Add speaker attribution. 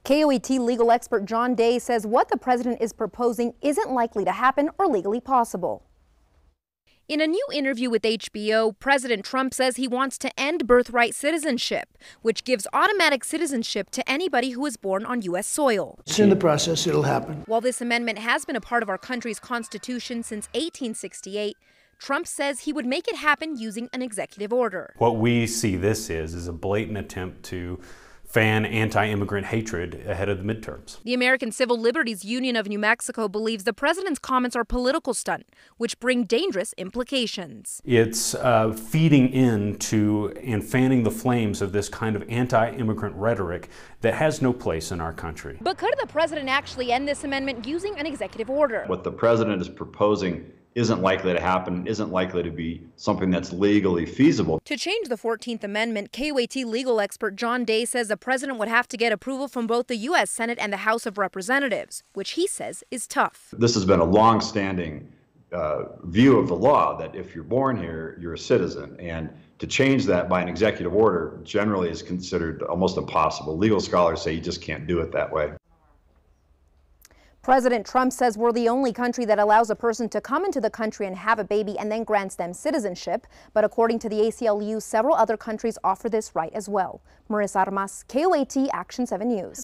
Speaker 1: KOAT legal expert John Day says what the president is proposing isn't likely to happen or legally possible. In a new interview with HBO, President Trump says he wants to end birthright citizenship, which gives automatic citizenship to anybody who is born on U.S. soil.
Speaker 2: It's in the process, it'll happen.
Speaker 1: While this amendment has been a part of our country's constitution since 1868, Trump says he would make it happen using an executive order.
Speaker 3: What we see this is a blatant attempt to fan anti-immigrant hatred ahead of the midterms.
Speaker 1: The American Civil Liberties Union of New Mexico believes the president's comments are a political stunt, which bring dangerous implications.
Speaker 3: It's feeding into and fanning the flames of this kind of anti-immigrant rhetoric that has no place in our country.
Speaker 1: But could the president actually end this amendment using an executive order?
Speaker 4: What the president is proposing isn't likely to happen, isn't likely to be something that's legally feasible.
Speaker 1: To change the 14th Amendment, KOAT legal expert John Day says the president would have to get approval from both the U.S. Senate and the House of Representatives, which he says is tough.
Speaker 4: This has been a long-standing view of the law that if you're born here, you're a citizen. And to change that by an executive order generally is considered almost impossible. Legal scholars say you just can't do it that way.
Speaker 1: President Trump says we're the only country that allows a person to come into the country and have a baby and then grants them citizenship. But according to the ACLU, several other countries offer this right as well. Marissa Armas, KOAT Action 7 News.